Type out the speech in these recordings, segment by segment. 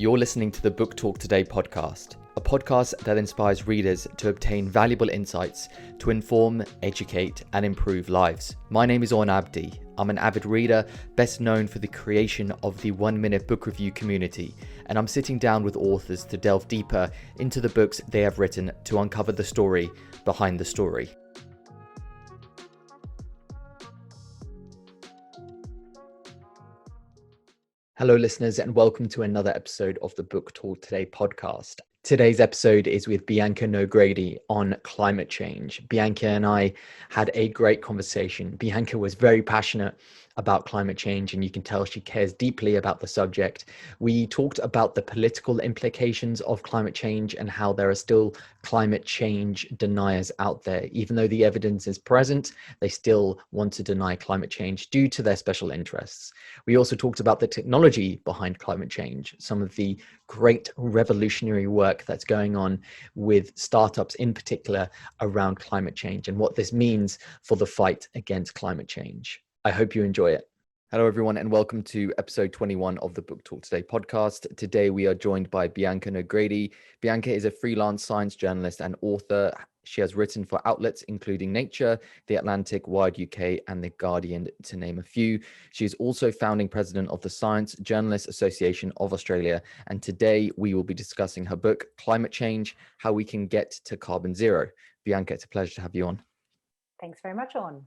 You're listening to the Book Talk Today podcast, a podcast that inspires readers to obtain valuable insights to inform, educate, and improve lives. My name is Orn Abdi. I'm an avid reader, best known for the creation of the 1 Minute Book Review community, and I'm sitting down with authors to delve deeper into the books they have written to uncover the story behind the story. Hello, listeners, and welcome to another episode of the Book Talk Today podcast. Today's episode is with Bianca Nogrady on climate change. Bianca and I had a great conversation. Bianca was very passionate about climate change, and you can tell she cares deeply about the subject. We talked about the political implications of climate change and how there are still climate change deniers out there. Even though the evidence is present, they still want to deny climate change due to their special interests. We also talked about the technology behind climate change, some of the great revolutionary work that's going on with startups in particular around climate change and what this means for the fight against climate change. I hope you enjoy it. Hello, everyone, and welcome to episode 21 of the Book Talk Today podcast. Today, we are joined by Bianca Nogrady. Bianca is a freelance science journalist and author. She has written for outlets including Nature, The Atlantic, Wired UK, and The Guardian, to name a few. She is also founding president of the Science Journalists Association of Australia. And today, we will be discussing her book, Climate Change, How We Can Get to Carbon Zero. Bianca, it's a pleasure to have you on. Thanks very much, On.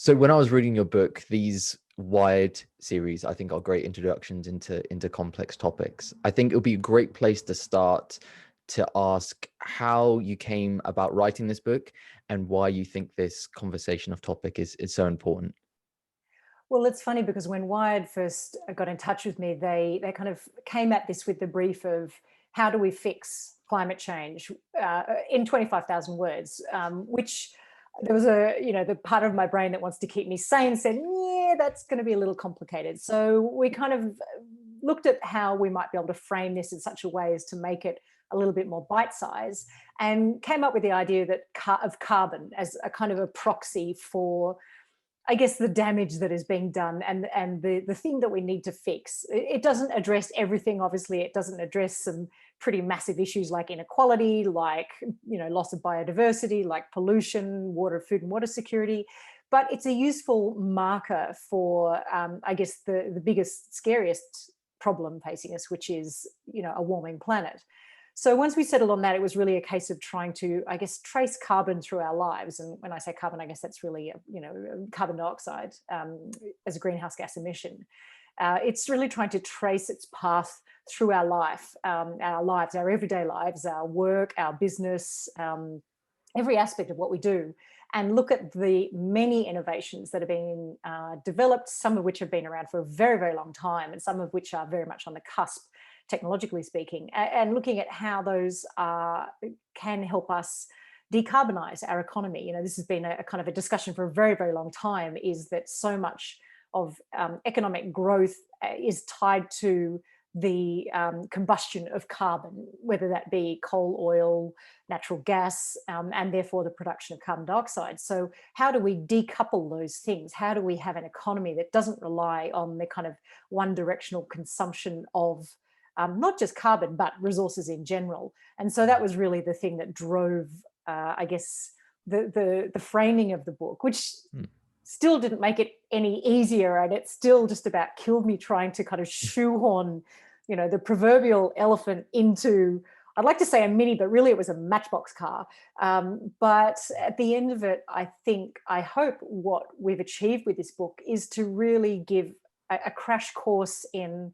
So when I was reading your book, these Wired series, I think, are great introductions into complex topics. I think it would be a great place to start to ask how you came about writing this book and why you think this conversation of topic is so important. Well, it's funny because when Wired first got in touch with me, they kind of came at this with the brief of how do we fix climate change in 25,000 words, which there was the part of my brain that wants to keep me sane said, yeah, that's going to be a little complicated. So we kind of looked at how we might be able to frame this in such a way as to make it a little bit more bite-sized, and came up with the idea of carbon as a kind of a proxy for, I guess, the damage that is being done and the thing that we need to fix. It doesn't address everything, obviously. It doesn't address some pretty massive issues like inequality, like loss of biodiversity, like pollution, food and water security. But it's a useful marker for, I guess, the biggest, scariest problem facing us, which is, a warming planet. So once we settled on that, it was really a case of trying to, I guess, trace carbon through our lives. And when I say carbon, I guess that's really, carbon dioxide as a greenhouse gas emission. It's really trying to trace its path through our lives, our everyday lives, our work, our business, every aspect of what we do, and look at the many innovations that have been developed, some of which have been around for a very, very long time, and some of which are very much on the cusp, technologically speaking, and looking at how those can help us decarbonize our economy. This has been a kind of a discussion for a very, very long time, is that so much of economic growth is tied to the combustion of carbon, whether that be coal, oil, natural gas, and therefore the production of carbon dioxide. So how do we decouple those things? How do we have an economy that doesn't rely on the kind of one directional consumption of not just carbon, but resources in general? And so that was really the thing that drove, I guess, the framing of the book, which still didn't make it any easier. And it still just about killed me trying to kind of shoehorn, the proverbial elephant into, I'd like to say a mini, but really it was a matchbox car. But at the end of it, I hope what we've achieved with this book is to really give a crash course in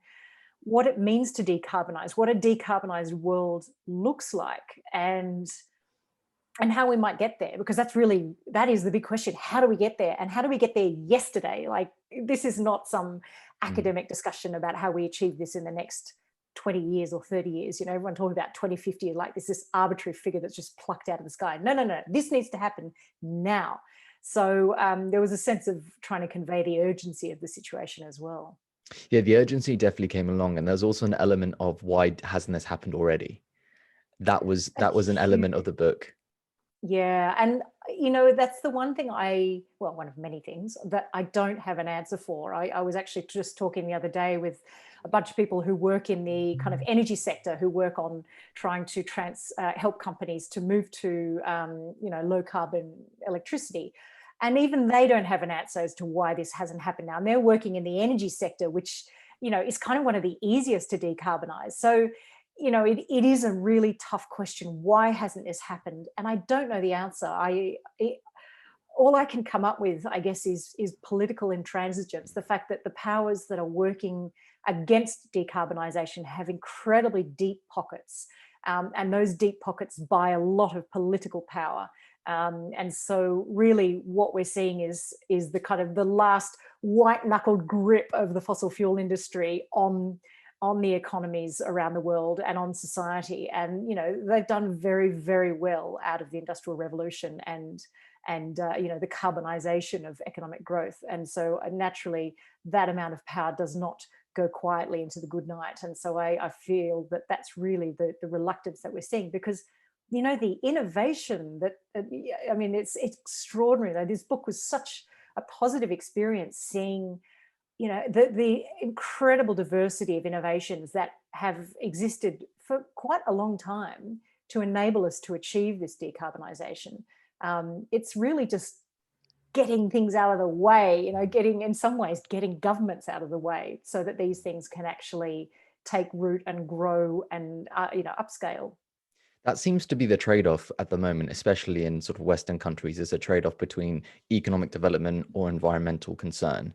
what it means to decarbonize, what a decarbonized world looks like, and how we might get there, because that is the big question. How do we get there? And how do we get there yesterday? Like, this is not some academic discussion about how we achieve this in the next 20 years or 30 years. Everyone talking about 2050 like this arbitrary figure that's just plucked out of the sky. No. This needs to happen now. So there was a sense of trying to convey the urgency of the situation as well. Yeah, the urgency definitely came along, and there's also an element of why hasn't this happened already? That was an element of the book. Yeah, and that's the one thing one of many things that I don't have an answer for. I was actually just talking the other day with a bunch of people who work in the kind of energy sector, who work on trying to help companies to move to, low carbon electricity. And even they don't have an answer as to why this hasn't happened now. And they're working in the energy sector, which, is kind of one of the easiest to decarbonize. So, it is a really tough question. Why hasn't this happened? And I don't know the answer. All I can come up with, I guess, is political intransigence. The fact that the powers that are working against decarbonisation have incredibly deep pockets, and those deep pockets buy a lot of political power. And so, really, what we're seeing is the kind of the last white-knuckled grip of the fossil fuel industry on the economies around the world and on society. And they've done very, very well out of the Industrial Revolution and the carbonization of economic growth. And so naturally that amount of power does not go quietly into the good night. And so I feel that that's really the reluctance that we're seeing, because the innovation that it's extraordinary. This book was such a positive experience, seeing the incredible diversity of innovations that have existed for quite a long time to enable us to achieve this decarbonisation. It's really just getting things out of the way, in some ways getting governments out of the way so that these things can actually take root and grow and upscale. That seems to be the trade-off at the moment, especially in sort of Western countries, is a trade-off between economic development or environmental concern.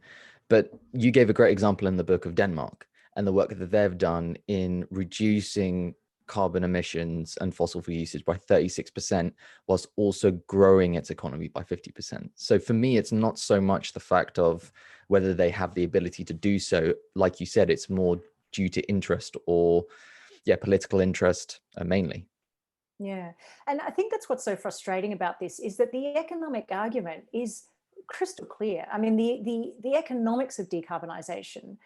But you gave a great example in the book of Denmark and the work that they've done in reducing carbon emissions and fossil fuel usage by 36%, whilst also growing its economy by 50%. So for me, it's not so much the fact of whether they have the ability to do so. Like you said, it's more due to interest or political interest mainly. Yeah. And I think that's what's so frustrating about this, is that the economic argument is crystal clear. I mean, the economics of decarbonisation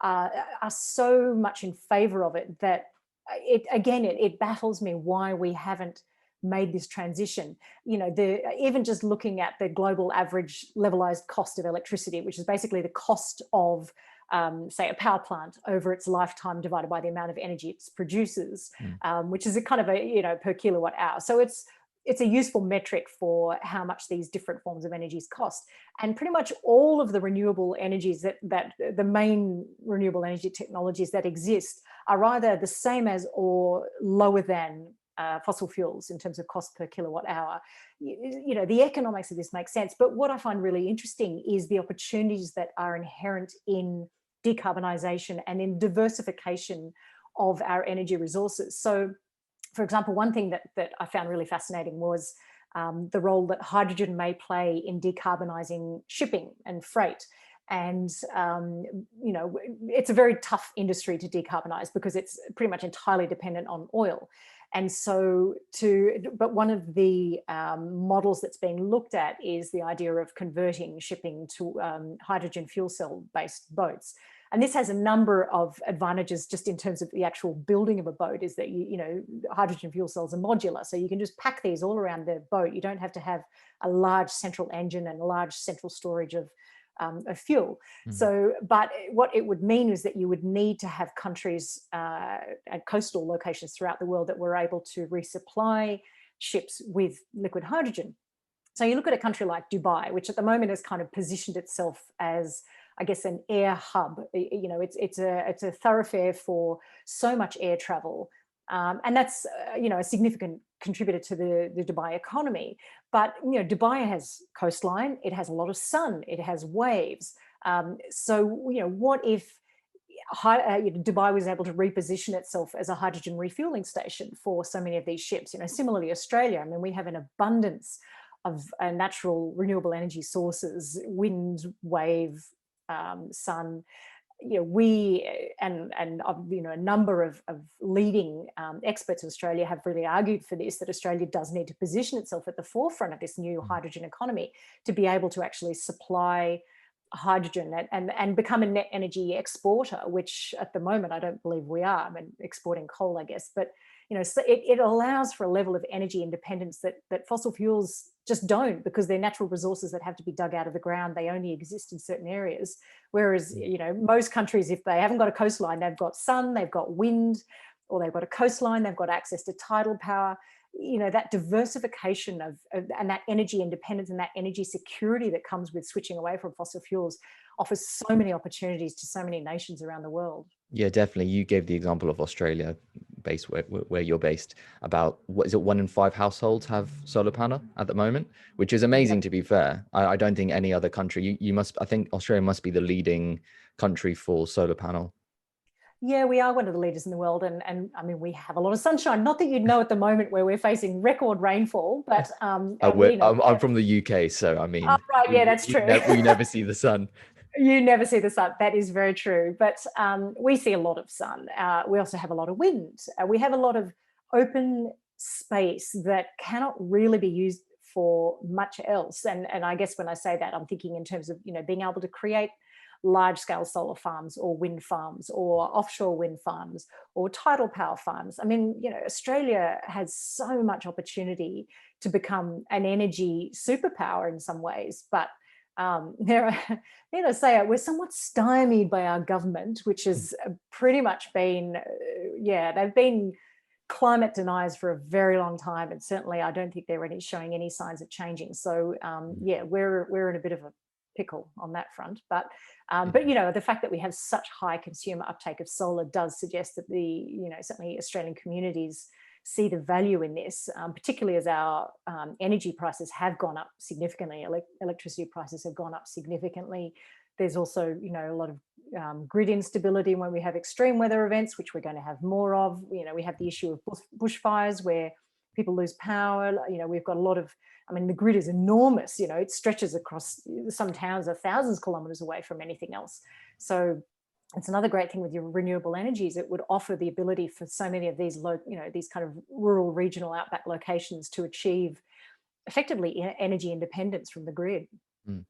are so much in favour of it that it baffles me why we haven't made this transition. Even just looking at the global average levelized cost of electricity, which is basically the cost of say a power plant over its lifetime divided by the amount of energy it produces, which is a kind of a per kilowatt hour. So it's a useful metric for how much these different forms of energies cost. And pretty much all of the renewable energies that the main renewable energy technologies that exist are either the same as or lower than fossil fuels in terms of cost per kilowatt hour. The economics of this makes sense. But what I find really interesting is the opportunities that are inherent in decarbonisation and in diversification of our energy resources. So, for example, one thing that I found really fascinating was the role that hydrogen may play in decarbonising shipping and freight. And, it's a very tough industry to decarbonise because it's pretty much entirely dependent on oil. And so but one of the models that's being looked at is the idea of converting shipping to hydrogen fuel cell based boats. And this has a number of advantages just in terms of the actual building of a boat, is that, hydrogen fuel cells are modular. So you can just pack these all around the boat. You don't have to have a large central engine and a large central storage of fuel. So, but what it would mean is that you would need to have countries and coastal locations throughout the world that were able to resupply ships with liquid hydrogen. So you look at a country like Dubai, which at the moment has kind of positioned itself as, I guess, an air hub. It's a thoroughfare for so much air travel. And that's, a significant contributor to the Dubai economy. But, Dubai has coastline, it has a lot of sun, it has waves. So, what if Dubai was able to reposition itself as a hydrogen refueling station for so many of these ships? Similarly, Australia, I mean, we have an abundance of natural renewable energy sources, wind, wave, sun. We and a number of leading experts in Australia have really argued for this, that Australia does need to position itself at the forefront of this new hydrogen economy to be able to actually supply hydrogen and become a net energy exporter, which at the moment I don't believe we are. I mean, exporting coal, I guess, but so it allows for a level of energy independence that fossil fuels just don't, because they're natural resources that have to be dug out of the ground. They only exist in certain areas. Whereas, most countries, if they haven't got a coastline, they've got sun, they've got wind, or they've got a coastline, they've got access to tidal power. That diversification and that energy independence and that energy security that comes with switching away from fossil fuels offers so many opportunities to so many nations around the world. Yeah, definitely. You gave the example of Australia, based where you're based. About, what is it, 1 in 5 households have solar panel at the moment, which is amazing. Yep. To be fair, I don't think any other country. You must. I think Australia must be the leading country for solar panel. Yeah, we are one of the leaders in the world, and I mean, we have a lot of sunshine. Not that you'd know at the moment, where we're facing record rainfall, but I'm from the UK, so I oh, mean, right, yeah, that's true. we never see the sun. You never see the sun. That is very true. But we see a lot of sun. We also have a lot of wind. We have a lot of open space that cannot really be used for much else. And I guess when I say that, I'm thinking in terms of being able to create large-scale solar farms or wind farms or offshore wind farms or tidal power farms. I mean, Australia has so much opportunity to become an energy superpower in some ways, but we're somewhat stymied by our government, which has pretty much been, they've been climate deniers for a very long time, and certainly I don't think they're showing any signs of changing. So we're in a bit of a pickle on that front. But the fact that we have such high consumer uptake of solar does suggest that certainly Australian communities see the value in this, particularly as our energy prices have gone up significantly. Electricity prices have gone up significantly. There's also, a lot of grid instability when we have extreme weather events, which we're going to have more of. We have the issue of bushfires where people lose power. We've got a lot of, the grid is enormous. It stretches across, some towns are thousands of kilometers away from anything else. So it's another great thing with your renewable energies. It would offer the ability for so many of these these kind of rural, regional, outback locations to achieve effectively energy independence from the grid. Mm.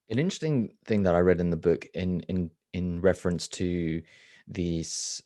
An interesting thing that I read in the book, in reference to these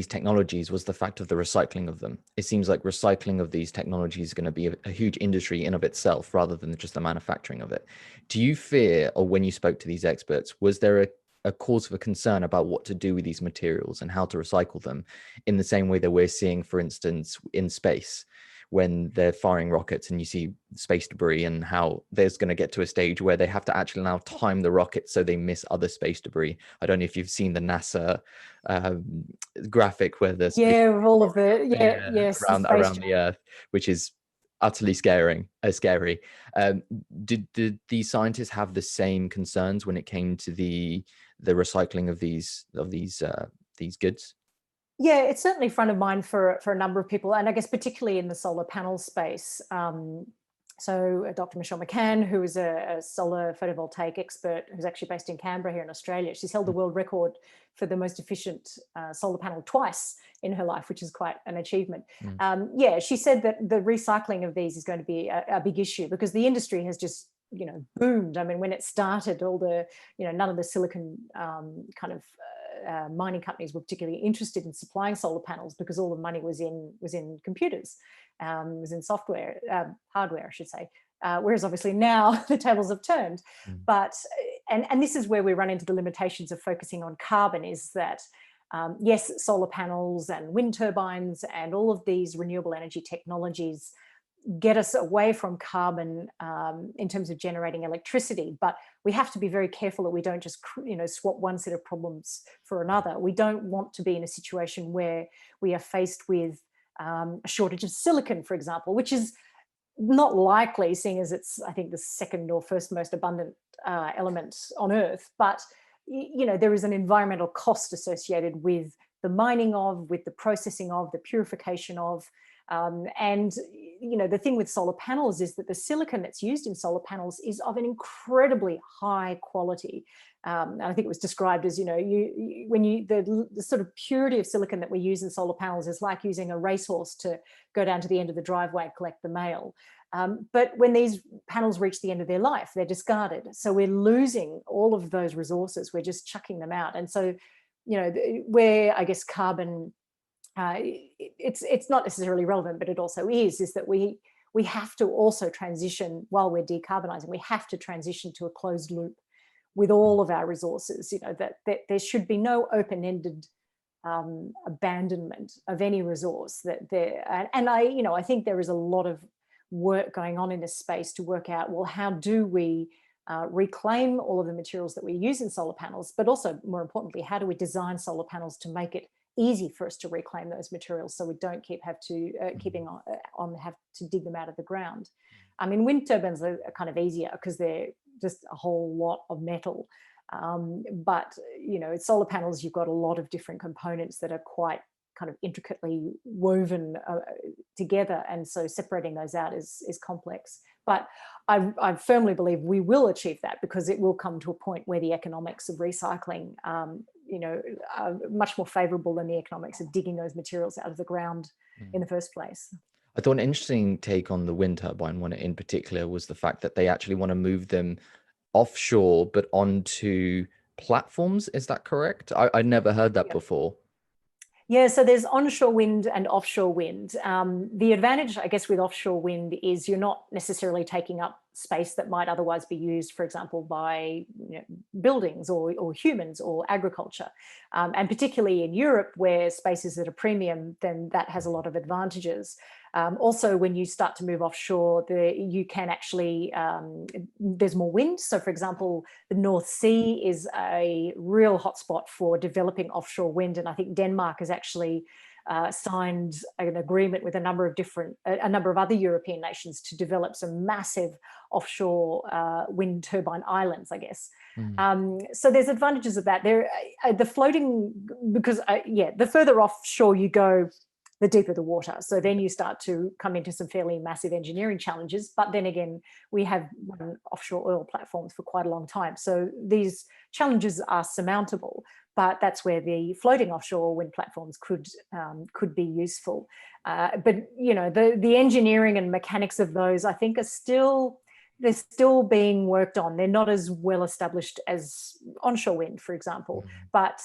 technologies, was the fact of the recycling of them. It seems like recycling of these technologies is going to be a huge industry in of itself, rather than just the manufacturing of it. Do you fear, or when you spoke to these experts, was there a cause for concern about what to do with these materials and how to recycle them, in the same way that we're seeing, for instance, in space, when they're firing rockets and you see space debris, and how there's going to get to a stage where they have to actually now time the rockets so they miss other space debris? I don't know if you've seen the NASA graphic where the space All of the around the Earth, which is utterly scary. Did these scientists have the same concerns when it came to the recycling of these goods? Yeah, it's certainly front of mind for a number of people, and I guess particularly in the solar panel space. So Dr. Michelle McCann, who is a solar photovoltaic expert, who's actually based in Canberra here in Australia, she's held the world record for the most efficient solar panel twice in her life, which is quite an achievement. She said that the recycling of these is going to be a big issue, because the industry has just boomed. I mean, when it started, all the none of the silicon mining companies were particularly interested in supplying solar panels, because all the money was in computers, was in software, hardware, I should say. Whereas obviously now the tables have turned. But and this is where we run into the limitations of focusing on carbon, is that yes, solar panels and wind turbines and all of these renewable energy technologies get us away from carbon in terms of generating electricity, but we have to be very careful that we don't just swap one set of problems for another. We don't want to be in a situation where we are faced with a shortage of silicon, for example, which is not likely, seeing as it's, I think, the second or first most abundant element on Earth. But there is an environmental cost associated with the mining of, with the processing of, the purification of. And the thing with solar panels is that the silicon that's used in solar panels is of an incredibly high quality. And I think it was described as, the sort of purity of silicon that we use in solar panels is like using a racehorse to go down to the end of the driveway and collect the mail. But when these panels reach the end of their life, they're discarded. So we're losing all of those resources. We're just chucking them out. And so, where I guess carbon, it's not necessarily relevant, but it also is that we we have to also transition, while we're decarbonizing, we have to transition to a closed loop with all of our resources. That there should be no open-ended abandonment of any resource. I think there is a lot of work going on in this space to work out, well, how do we reclaim all of the materials that we use in solar panels, but also, more importantly, how do we design solar panels to make it easy for us to reclaim those materials, so we don't have to dig them out of the ground. I mean, wind turbines are kind of easier because they're just a whole lot of metal. But solar panels, you've got a lot of different components that are quite kind of intricately woven together, and so separating those out is complex. But I firmly believe we will achieve that, because it will come to a point where the economics of recycling are much more favorable than the economics of digging those materials out of the ground in the first place. I thought an interesting take on the wind turbine one in particular was the fact that they actually want to move them offshore but onto platforms. Is that correct? I'd never heard that before. Yeah, so there's onshore wind and offshore wind. The advantage, I guess, with offshore wind is you're not necessarily taking up space that might otherwise be used, for example, by buildings or humans or agriculture. And particularly in Europe, where space is at a premium, then that has a lot of advantages. Also, when you start to move offshore, you can actually, there's more wind. So, for example, the North Sea is a real hotspot for developing offshore wind. And I think Denmark has actually signed an agreement with a number of other European nations to develop some massive offshore wind turbine islands, I guess. So there's advantages of that. The floating, because the further offshore you go, the deeper the water. So then you start to come into some fairly massive engineering challenges. But then again, we have run offshore oil platforms for quite a long time. So these challenges are surmountable, but that's where the floating offshore wind platforms could be useful. But the engineering and mechanics of those, I think, they're still being worked on. They're not as well established as onshore wind, for example. But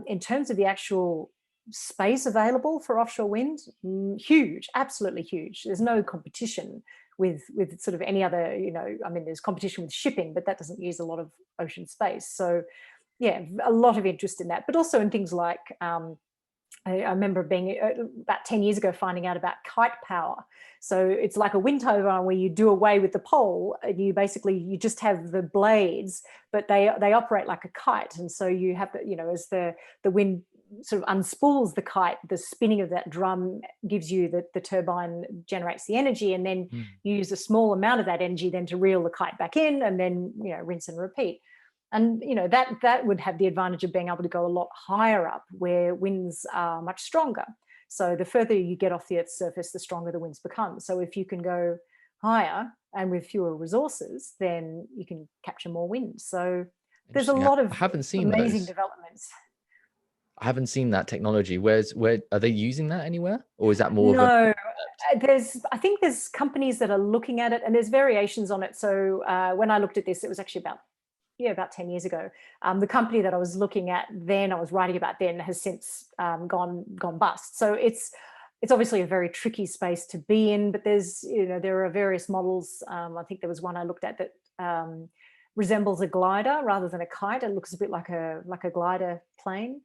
in terms of the actual space available for offshore wind, huge, absolutely huge. There's no competition with sort of any other, I mean, there's competition with shipping, but that doesn't use a lot of ocean space. So yeah, a lot of interest in that, but also in things like, I remember being about 10 years ago finding out about kite power. So it's like a wind turbine where you do away with the pole and you just have the blades, but they operate like a kite. And so you have as the wind sort of unspools the kite, the spinning of that drum gives you the turbine generates the energy, and then you use a small amount of that energy then to reel the kite back in, and then rinse and repeat. And that would have the advantage of being able to go a lot higher up where winds are much stronger. So the further you get off the Earth's surface, the stronger the winds become. So if you can go higher and with fewer resources, then you can capture more wind. So there's a lot of amazing developments. I haven't seen that technology. Where are they using that anywhere, or is that more? No, I think there's companies that are looking at it, and there's variations on it. So when I looked at this, it was actually about 10 years ago. The company that I was looking at then, I was writing about then, has since gone bust. So it's obviously a very tricky space to be in, but there are various models. I think there was one I looked at that resembles a glider rather than a kite. It looks a bit like a glider plane.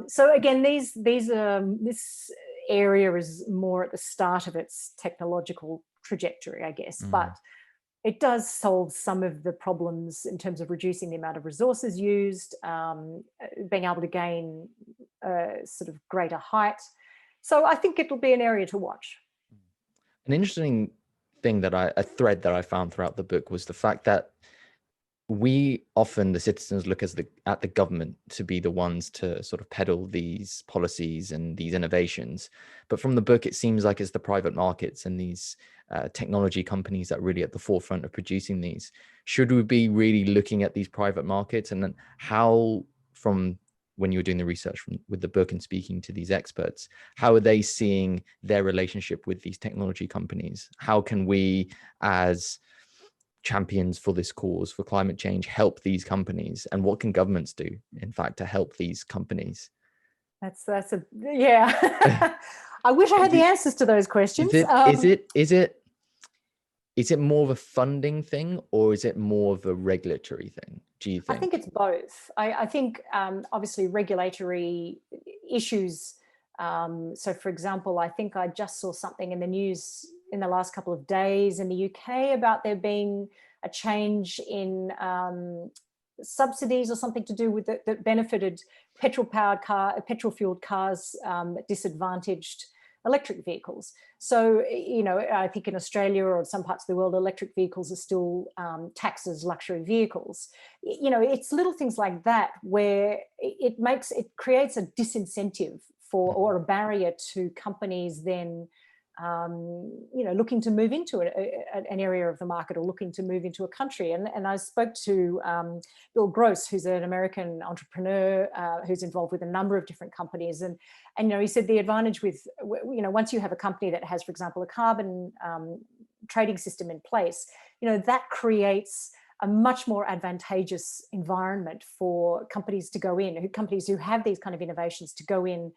So again, this area is more at the start of its technological trajectory, I guess, but it does solve some of the problems in terms of reducing the amount of resources used, being able to gain sort of greater height. So I think it'll be an area to watch. An interesting thing a thread that I found throughout the book was the fact that we often, the citizens, look at the government to be the ones to sort of peddle these policies and these innovations. But from the book, it seems like it's the private markets and these technology companies that are really at the forefront of producing these. Should we be really looking at these private markets? And then how, from when you were doing the research with the book and speaking to these experts, how are they seeing their relationship with these technology companies? How can we, as champions for this cause, for climate change, help these companies? And what can governments do, in fact, to help these companies? Yeah. I wish I had the answers to those questions. Is it is it more of a funding thing or is it more of a regulatory thing, do you I think think? it's both. I think obviously regulatory issues. So, for example, I think I just saw something in the news in the last couple of days in the UK about there being a change in subsidies or something to do with that benefited petrol-fueled cars, disadvantaged electric vehicles. So, I think in Australia or some parts of the world, electric vehicles are still taxed as luxury vehicles. It's little things like that where it creates a disincentive for, or a barrier to companies then looking to move into an area of the market or looking to move into a country. And I spoke to Bill Gross, who's an American entrepreneur who's involved with a number of different companies. And he said the advantage with, once you have a company that has, for example, a carbon trading system in place, that creates a much more advantageous environment for companies to go in, companies who have these kind of innovations to go in,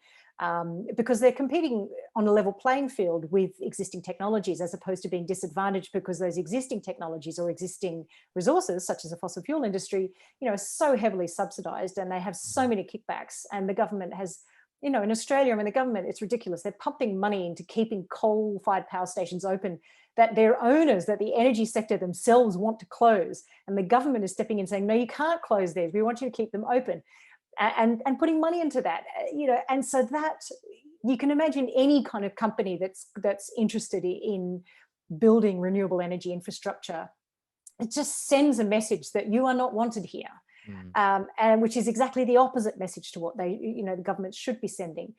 because they're competing on a level playing field with existing technologies, as opposed to being disadvantaged because those existing technologies or existing resources, such as the fossil fuel industry, are so heavily subsidized and they have so many kickbacks. And the government has, in Australia, the government, it's ridiculous. They're pumping money into keeping coal-fired power stations open that their owners, that the energy sector themselves want to close. And the government is stepping in saying, no, you can't close these. We want you to keep them open. And putting money into that, and so that you can imagine any kind of company that's interested in building renewable energy infrastructure, it just sends a message that you are not wanted here. And which is exactly the opposite message to what the government should be sending.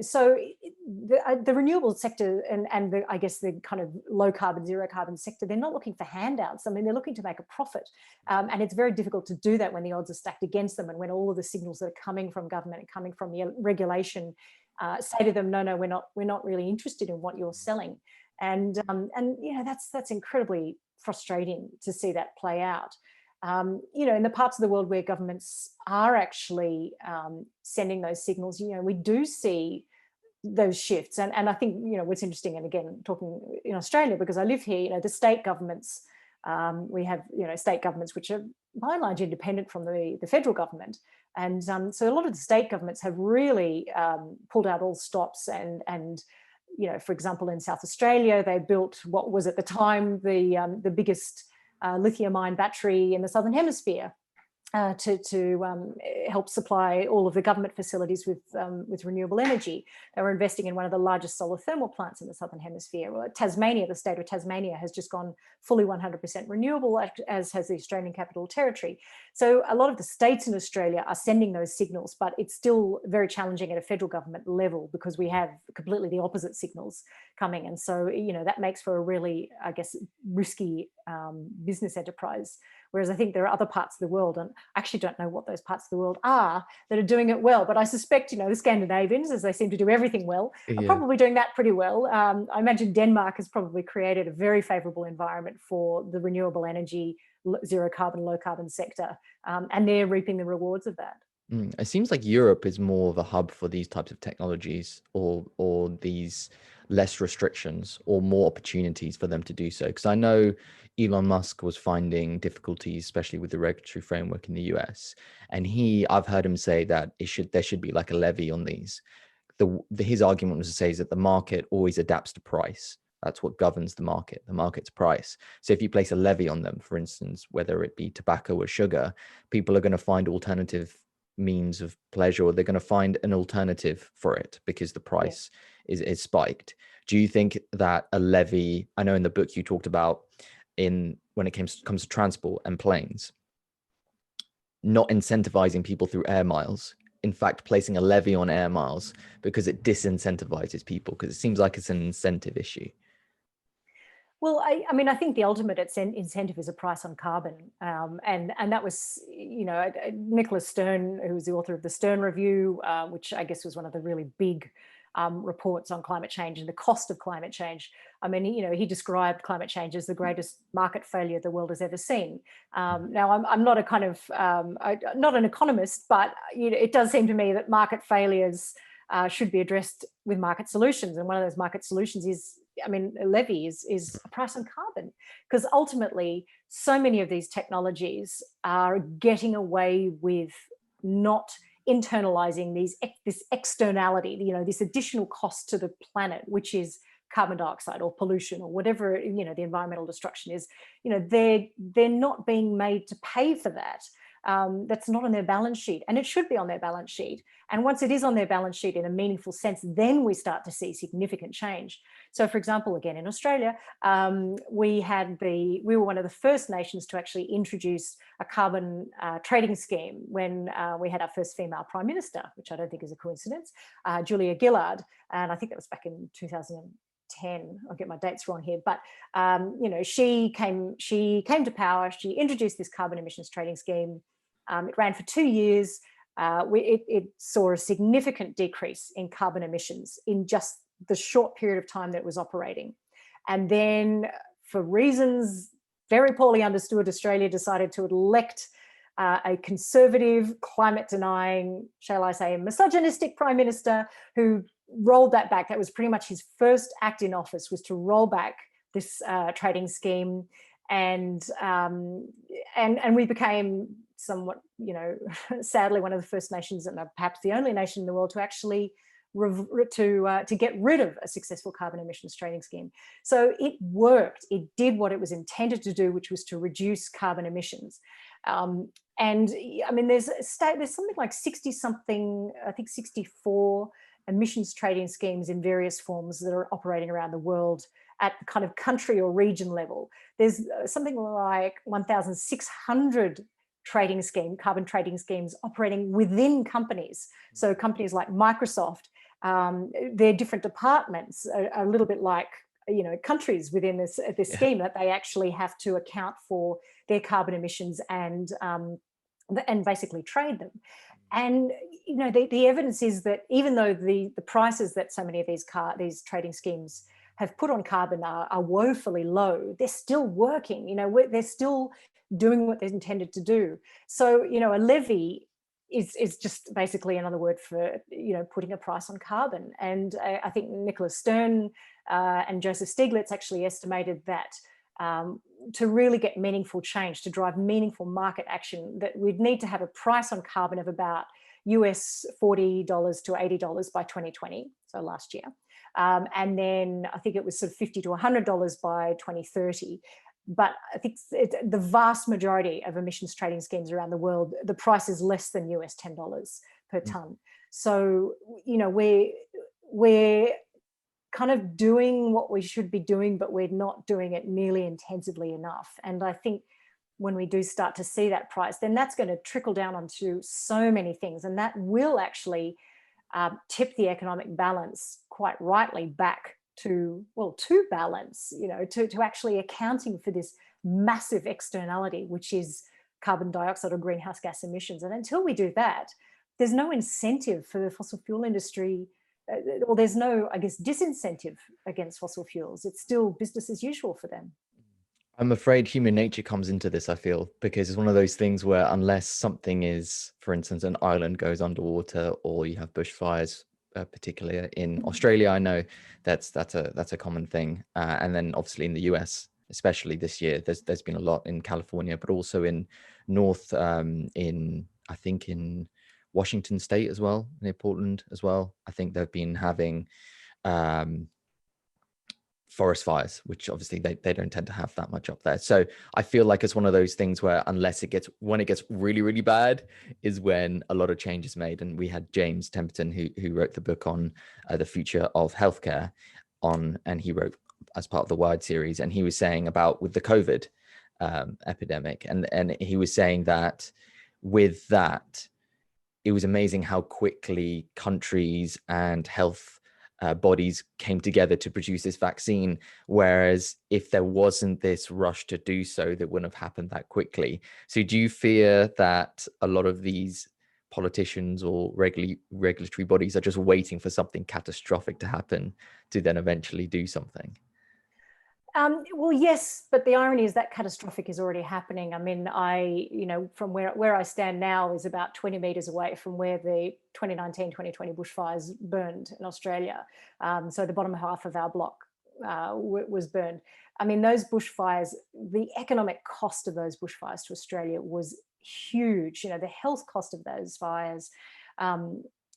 So the renewable sector and I guess the kind of low carbon, zero carbon sector, they're not looking for handouts. I mean, they're looking to make a profit, and it's very difficult to do that when the odds are stacked against them and when all of the signals that are coming from government and coming from the regulation say to them, no, we're not really interested in what you're selling, and that's incredibly frustrating to see that play out. In the parts of the world where governments are actually sending those signals, we do see those shifts. And I think, what's interesting, and again, talking in Australia, because I live here, the state governments, we have, state governments which are by and large independent from the federal government. And so a lot of the state governments have really pulled out all stops and for example, in South Australia, they built what was at the time the biggest lithium-ion battery in the Southern Hemisphere to help supply all of the government facilities with renewable energy. They were investing in one of the largest solar thermal plants in the Southern Hemisphere. Well, Tasmania, the state of Tasmania, has just gone fully 100% renewable, as has the Australian Capital Territory. So a lot of the states in Australia are sending those signals, but it's still very challenging at a federal government level because we have completely the opposite signals coming. And so, that makes for a really, I guess, risky business enterprise. Whereas I think there are other parts of the world, and I actually don't know what those parts of the world are, that are doing it well. But I suspect, the Scandinavians, as they seem to do everything well, are probably doing that pretty well. I imagine Denmark has probably created a very favorable environment for the renewable energy, zero carbon, low carbon sector. And they're reaping the rewards of that. It seems like Europe is more of a hub for these types of technologies, or these less restrictions or more opportunities for them to do so. Because I know Elon Musk was finding difficulties, especially with the regulatory framework in the US. And I've heard him say that there should be like a levy on these. His argument was to say is that the market always adapts to price. That's what governs the market's price. So if you place a levy on them, for instance, whether it be tobacco or sugar, people are going to find alternative means of pleasure, or they're going to find an alternative for it because the price is spiked. Do you think that a levy, I know in the book you talked about when it comes to transport and planes, not incentivizing people through air miles, in fact placing a levy on air miles because it disincentivizes people, because it seems like it's an incentive issue? Well, I mean, I think the ultimate incentive is a price on carbon, and that was, Nicholas Stern, who was the author of the Stern Review, which I guess was one of the really big reports on climate change and the cost of climate change. I mean, he described climate change as the greatest market failure the world has ever seen. Now, I'm not a kind of not an economist, but it does seem to me that market failures should be addressed with market solutions, and one of those market solutions is I mean, a levy is a price on carbon, because ultimately so many of these technologies are getting away with not internalizing this externality, this additional cost to the planet, which is carbon dioxide or pollution or whatever, the environmental destruction is. They're not being made to pay for that. That's not on their balance sheet, and it should be on their balance sheet. And once it is on their balance sheet in a meaningful sense, then we start to see significant change. So, for example, again in Australia, we were one of the first nations to actually introduce a carbon trading scheme when we had our first female prime minister, which I don't think is a coincidence, Julia Gillard, and I think that was back in 2010. I'll get my dates wrong here, but she came to power. She introduced this carbon emissions trading scheme. It ran for 2 years. It saw a significant decrease in carbon emissions in just the short period of time that it was operating. And then, for reasons very poorly understood, Australia decided to elect a conservative, climate-denying, shall I say, misogynistic prime minister who rolled that back. That was pretty much his first act in office, was to roll back this trading scheme, and we became somewhat, sadly, one of the first nations, and perhaps the only nation in the world, to actually to get rid of a successful carbon emissions trading scheme. So it worked. It did what it was intended to do, which was to reduce carbon emissions. And I mean, there's something like 60 something, I think 64 emissions trading schemes in various forms that are operating around the world at the kind of country or region level. There's something like 1,600 carbon trading schemes operating within companies. So companies like Microsoft, their different departments are a little bit like, countries within this scheme, that they actually have to account for their carbon emissions and basically trade them. And the evidence is that even though the prices that so many of these trading schemes have put on carbon are woefully low, they're still working. They're still doing what they're intended to do. So a levy is just basically another word for putting a price on carbon. And I think Nicholas Stern and Joseph Stiglitz actually estimated that to really get meaningful change, to drive meaningful market action, that we'd need to have a price on carbon of about US $40 to $80 by 2020, so last year. And then I think it was sort of $50 to $100 by 2030. But I think the vast majority of emissions trading schemes around the world, the price is less than US $10 per tonne. So, we're kind of doing what we should be doing, but we're not doing it nearly intensively enough. And I think when we do start to see that price, then that's going to trickle down onto so many things. And that will actually tip the economic balance quite rightly back to balance, to actually accounting for this massive externality, which is carbon dioxide or greenhouse gas emissions. And until we do that, there's no incentive for the fossil fuel industry, or there's no, I guess, disincentive against fossil fuels. It's still business as usual for them. I'm afraid human nature comes into this, I feel, because it's one of those things where unless something is, for instance, an island goes underwater, or you have bushfires, particularly in Australia, I know that's a common thing. And then obviously in the US, especially this year, there's been a lot in California, but also in I think in Washington State as well, near Portland as well. I think they've been having forest fires, which obviously they don't tend to have that much up there. So I feel like it's one of those things where when it gets really, really bad is when a lot of change is made. And we had James Temperton, who wrote the book on the future of healthcare and he wrote as part of the Wired series. And he was saying about with the COVID epidemic. And he was saying that with that, it was amazing how quickly countries and health bodies came together to produce this vaccine. Whereas if there wasn't this rush to do so, that wouldn't have happened that quickly. So do you fear that a lot of these politicians or regulatory bodies are just waiting for something catastrophic to happen to then eventually do something? Well, yes, but the irony is that catastrophic is already happening. I mean, from where I stand now is about 20 meters away from where the 2019-2020 bushfires burned in Australia. So the bottom half of our block was burned. I mean, those bushfires, the economic cost of those bushfires to Australia was huge. You know, the health cost of those fires,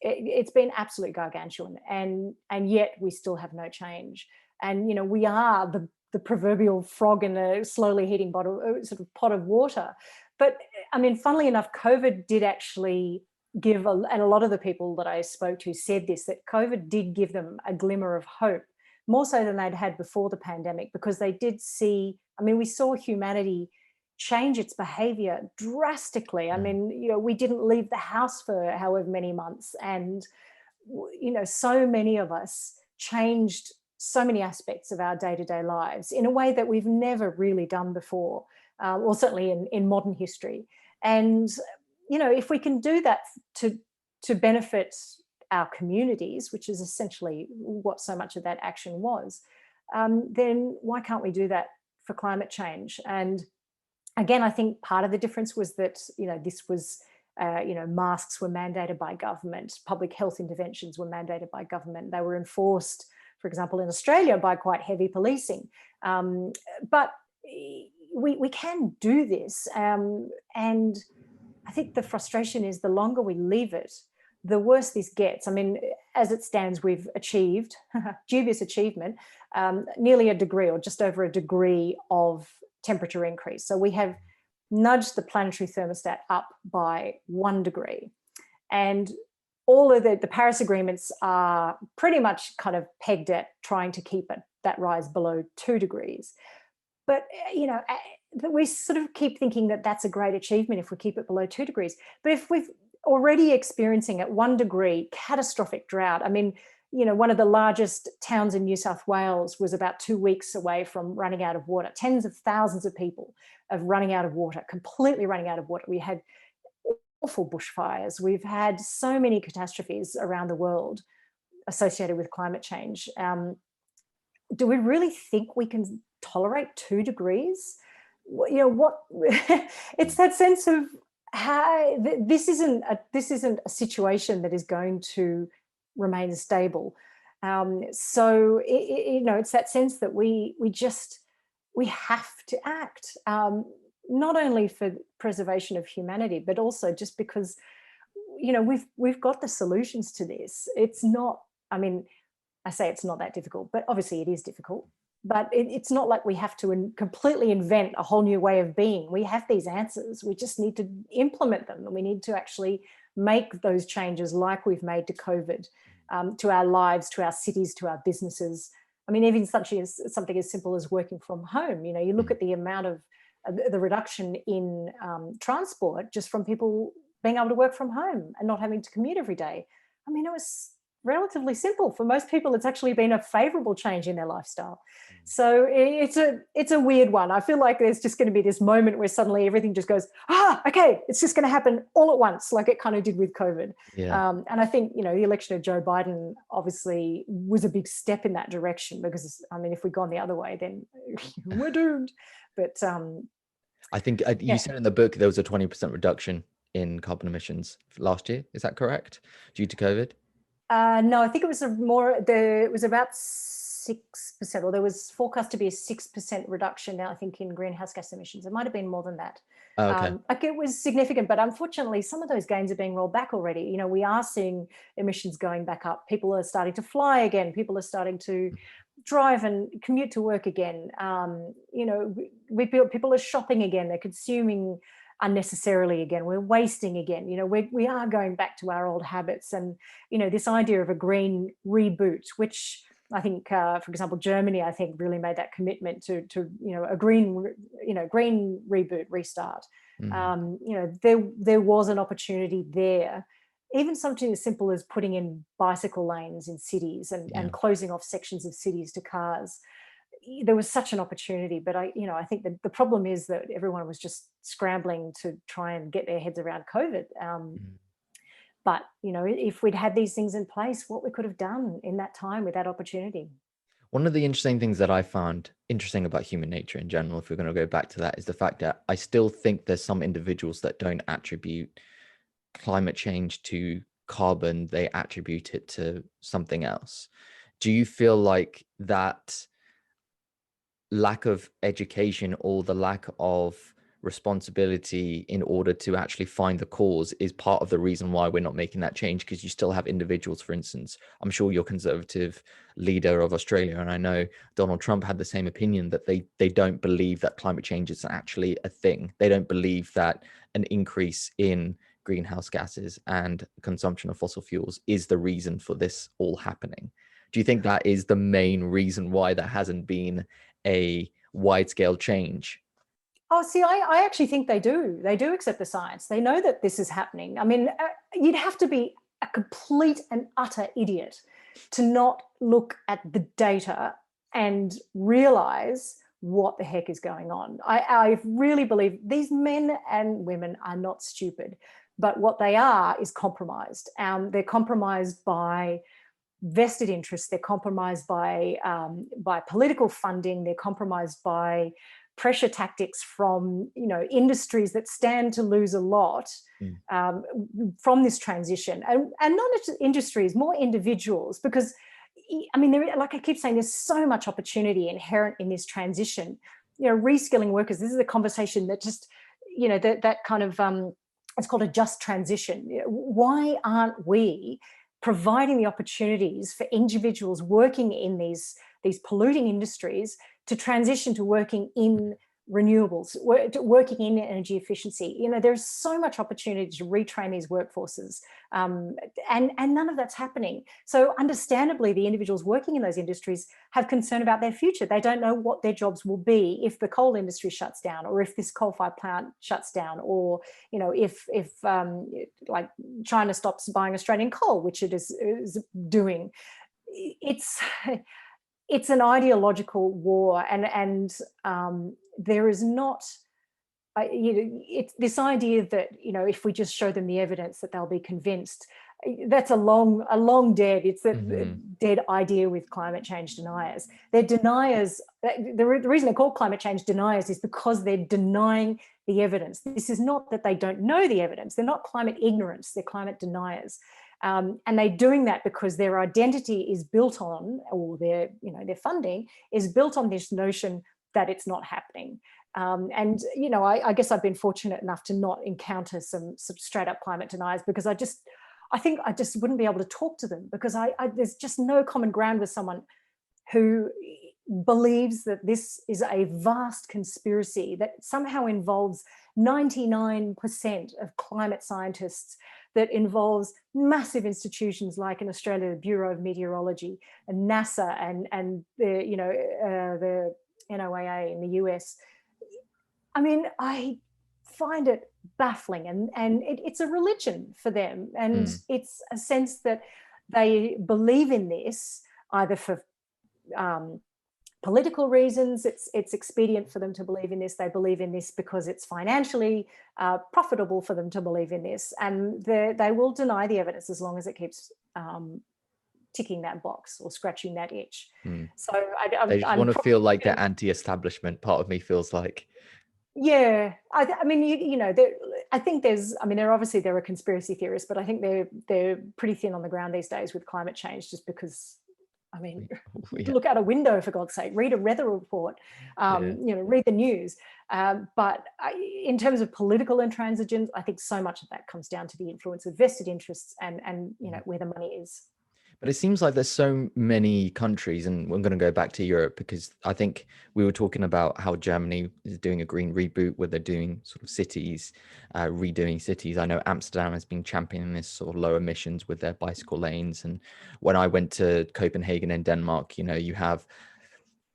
it's been absolute gargantuan, and yet we still have no change. And you know, we are the proverbial frog in a slowly heating bottle, sort of pot of water. But I mean, funnily enough, COVID did actually give, and a lot of the people that I spoke to said this, that COVID did give them a glimmer of hope, more so than they'd had before the pandemic, because they did see, I mean, we saw humanity change its behavior drastically. I mean, you know, we didn't leave the house for however many months, and you know, so many of us changed so many aspects of our day-to-day lives in a way that we've never really done before, or certainly in modern history. And you know, if we can do that to benefit our communities, which is essentially what so much of that action was, then why can't we do that for climate change? And again, I think part of the difference was that, you know, this was, you know, masks were mandated by government, public health interventions were mandated by government. They were enforced, for example, in Australia by quite heavy policing. But we can do this. And I think the frustration is the longer we leave it, the worse this gets. I mean, as it stands, we've achieved, dubious achievement, nearly a degree or just over a degree of temperature increase. So we have nudged the planetary thermostat up by 1 degree. And all of the Paris agreements are pretty much kind of pegged at trying to keep that rise below 2 degrees. But, you know, we sort of keep thinking that that's a great achievement if we keep it below 2 degrees. But if we've already experiencing at 1 degree catastrophic drought, I mean, you know, one of the largest towns in New South Wales was about 2 weeks away from running out of water. Tens of thousands of people of running out of water, completely running out of water. We had awful bushfires. We've had so many catastrophes around the world associated with climate change. Do we really think we can tolerate 2 degrees? You know what? It's that sense of how this isn't a situation that is going to remain stable. So you know, it's that sense that we have to act, not only for preservation of humanity, but also just because, you know, we've got the solutions to this. It's not, I mean, I say it's not that difficult, but obviously it is difficult. But it's not like we have to completely invent a whole new way of being. We have these answers. We just need to implement them, and we need to actually make those changes like we've made to COVID, to our lives, to our cities, to our businesses. I mean, even something as simple as working from home. You know, you look at the amount of the reduction in transport just from people being able to work from home and not having to commute every day. I mean, it was relatively simple. For most people, it's actually been a favorable change in their lifestyle. So it's a weird one. I feel like there's just going to be this moment where suddenly everything just goes, okay, it's just going to happen all at once, like it kind of did with COVID. Yeah. And I think, you know, the election of Joe Biden obviously was a big step in that direction, because, I mean, if we'd gone the other way, then we're doomed. But I think you said in the book there was a 20% reduction in carbon emissions last year. Is that correct? Due to COVID? No, I think it was it was about 6%, or there was forecast to be a 6% reduction now, I think, in greenhouse gas emissions. It might have been more than that. Oh, okay. Like, it was significant, but unfortunately, some of those gains are being rolled back already. You know, we are seeing emissions going back up. People are starting to fly again. People are starting to drive and commute to work again. You know, people are shopping again. They're consuming unnecessarily again. We're wasting again. You know, we are going back to our old habits. And, you know, this idea of a green reboot, which I think, for example, Germany, I think, really made that commitment to you know, a green reboot, restart. You know, there was an opportunity there. Even something as simple as putting in bicycle lanes in cities and closing off sections of cities to cars. There was such an opportunity, but I think that the problem is that everyone was just scrambling to try and get their heads around COVID. But, you know, if we'd had these things in place, what we could have done in that time with that opportunity. One of the interesting things that I found interesting about human nature in general, if we're going to go back to that, is the fact that I still think there's some individuals that don't attribute climate change to carbon. They attribute it to something else. Do you feel like that lack of education or the lack of responsibility in order to actually find the cause is part of the reason why we're not making that change, because you still have individuals. For instance, I'm sure your conservative leader of Australia, and I know Donald Trump had the same opinion, that they don't believe that climate change is actually a thing. They don't believe that an increase in greenhouse gases and consumption of fossil fuels is the reason for this all happening. Do you think that is the main reason why there hasn't been a wide scale change? Oh, see, I actually think they do. They do accept the science. They know that this is happening. I mean, you'd have to be a complete and utter idiot to not look at the data and realize what the heck is going on. I really believe these men and women are not stupid, but what they are is compromised. They're compromised by vested interests. They're compromised by political funding. They're compromised by pressure tactics from industries that stand to lose a lot from this transition, and not just industries, more individuals, because I mean, like I keep saying, there's so much opportunity inherent in this transition. Reskilling workers. This is a conversation that just that kind of it's called a just transition. Why aren't we providing the opportunities for individuals working in these polluting industries to transition to working in renewables, working in energy efficiency? There's so much opportunity to retrain these workforces, and none of that's happening. So understandably, the individuals working in those industries have concern about their future. They don't know what their jobs will be if the coal industry shuts down, or if this coal-fired plant shuts down, or if like China stops buying Australian coal, which it is doing. It's an ideological war, and there is not it's this idea that if we just show them the evidence that they'll be convinced. That's a long dead. It's a dead idea with climate change deniers. They're deniers. The reason they're called climate change deniers is because they're denying the evidence. This is not that they don't know the evidence. They're not climate ignorance. They're climate deniers. And they're doing that because their identity is built on, or their funding is built on this notion that it's not happening. And I guess I've been fortunate enough to not encounter some straight up climate deniers, because I think I just wouldn't be able to talk to them, because there's just no common ground with someone who believes that this is a vast conspiracy that somehow involves 99% of climate scientists, that involves massive institutions like in Australia, the Bureau of Meteorology and NASA and the NOAA in the US. I mean, I find it baffling, and it's a religion for them, and it's a sense that they believe in this either for political reasons. It's expedient for them to believe in this. They believe in this because it's financially profitable for them to believe in this, and they will deny the evidence as long as it keeps ticking that box or scratching that itch. So they just want to feel like they're anti-establishment. Part of me feels like. Yeah, I mean, I think there are conspiracy theorists, but I think they're pretty thin on the ground these days with climate change, just because. I mean, look out a window, for God's sake, read a weather report, read the news. But in terms of political intransigence, I think so much of that comes down to the influence of vested interests and where the money is. But it seems like there's so many countries, and we're going to go back to Europe, because I think we were talking about how Germany is doing a green reboot where they're doing sort of cities, redoing cities. I know Amsterdam has been championing this sort of low emissions with their bicycle lanes. And when I went to Copenhagen in Denmark, you have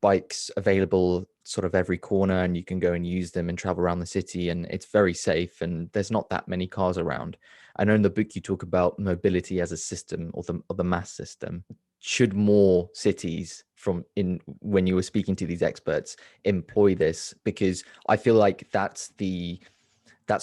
bikes available sort of every corner, and you can go and use them and travel around the city, and it's very safe, and there's not that many cars around. I know in the book you talk about mobility as a system, or the mass system. Should more cities when you were speaking to these experts employ this? Because I feel like that's the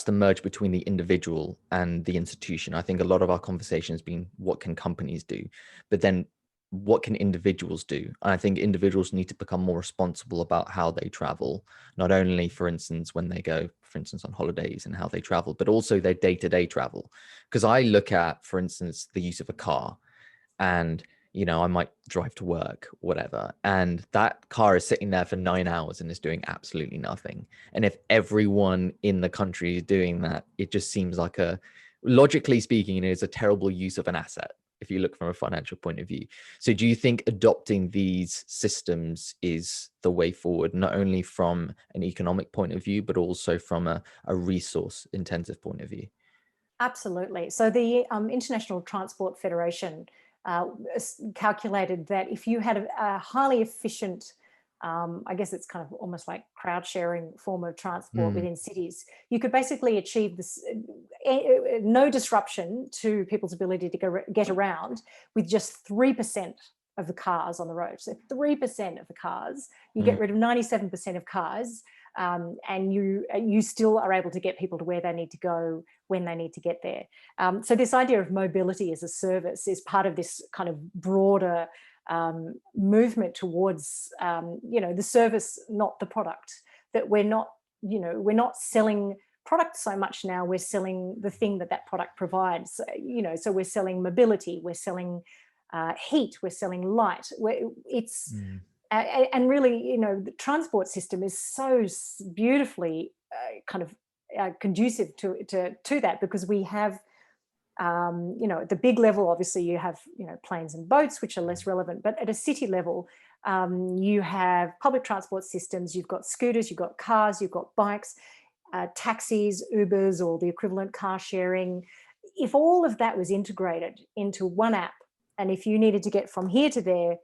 merge between the individual and the institution. I think a lot of our conversation has been, what can companies do? But then what can individuals do? And I think individuals need to become more responsible about how they travel, not only, for instance, when they go, for instance, on holidays and how they travel, but also their day-to-day travel. Because I look at, for instance, the use of a car, and I might drive to work, whatever, and that car is sitting there for 9 hours and is doing absolutely nothing. And if everyone in the country is doing that, it just seems like logically speaking, it is a terrible use of an asset if you look from a financial point of view. So do you think adopting these systems is the way forward, not only from an economic point of view, but also from a resource intensive point of view? Absolutely. So the International Transport Federation calculated that if you had a highly efficient, I guess it's kind of almost like crowd sharing form of transport within cities, you could basically achieve this no disruption to people's ability to get around with just 3% of the cars on the road. So 3% of the cars, you get rid of 97% of cars, and you still are able to get people to where they need to go when they need to get there. So this idea of mobility as a service is part of this kind of broader movement towards the service, not the product. That we're not selling product so much now. We're selling the thing that product provides. So we're selling mobility. We're selling heat. We're selling light. And really, the transport system is so beautifully kind of conducive to that, because we have, at the big level, obviously you have, planes and boats, which are less relevant, but at a city level, you have public transport systems, you've got scooters, you've got cars, you've got bikes, taxis, Ubers, or the equivalent car sharing. If all of that was integrated into one app, and if you needed to get from here to there,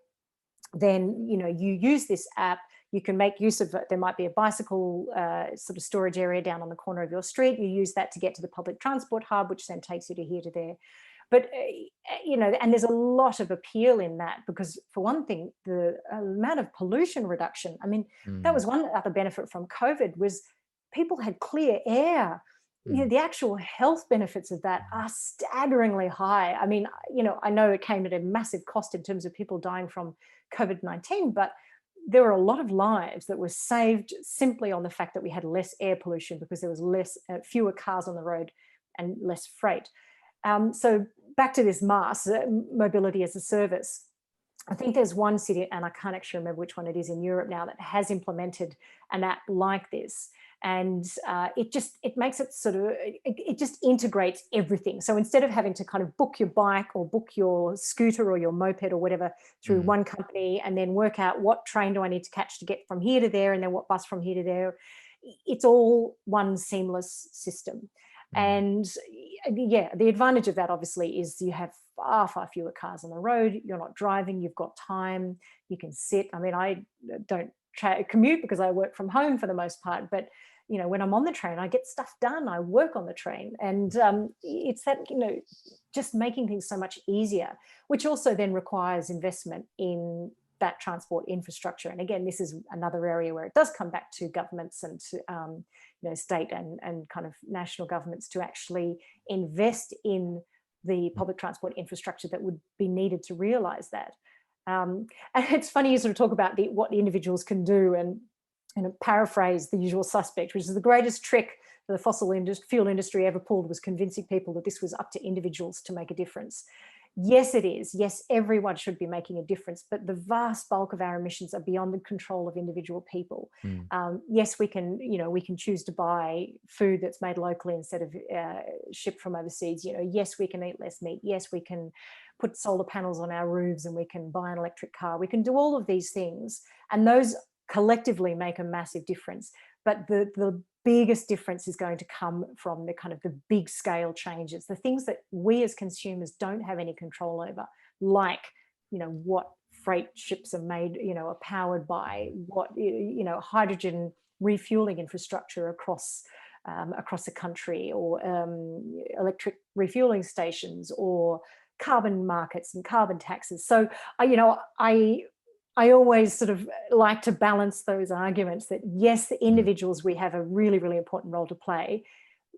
then you use this app. You can make use of it. There might be a bicycle sort of storage area down on the corner of your street. You use that to get to the public transport hub, which then takes you to here to there. But and there's a lot of appeal in that, because for one thing, the amount of pollution reduction. I mean, that was one other benefit from COVID, was people had clear air. The actual health benefits of that are staggeringly high. I mean, I know it came at a massive cost in terms of people dying from COVID-19, but there were a lot of lives that were saved simply on the fact that we had less air pollution, because there was fewer cars on the road and less freight. So back to this MaaS, mobility as a service. I think there's one city, and I can't actually remember which one it is in Europe now, that has implemented an app like this. And it makes it it just integrates everything. So instead of having to kind of book your bike or book your scooter or your moped or whatever through one company, and then work out what train do I need to catch to get from here to there, and then what bus from here to there, it's all one seamless system. And the advantage of that obviously is you have far, far fewer cars on the road. You're not driving, you've got time, you can sit. I mean, I don't commute because I work from home for the most part, but when I'm on the train, I get stuff done. I work on the train, and it's that just making things so much easier, which also then requires investment in that transport infrastructure. And again, this is another area where it does come back to governments and to state and kind of national governments to actually invest in the public transport infrastructure that would be needed to realize that. And it's funny you sort of talk about what the individuals can do, and paraphrase the usual suspect, which is the greatest trick the fossil fuel industry ever pulled, was convincing people that this was up to individuals to make a difference. Yes, it is. Yes, everyone should be making a difference, but the vast bulk of our emissions are beyond the control of individual people. Yes, we can choose to buy food that's made locally instead of shipped from overseas. Yes, we can eat less meat. Yes, we can put solar panels on our roofs, and we can buy an electric car. We can do all of these things, and those collectively make a massive difference. But the biggest difference is going to come from the big scale changes, the things that we as consumers don't have any control over, like what freight ships are made, are powered by, what hydrogen refueling infrastructure across the country, or electric refueling stations, or carbon markets and carbon taxes. So I always sort of like to balance those arguments that, yes, the individuals, we have a really, really important role to play,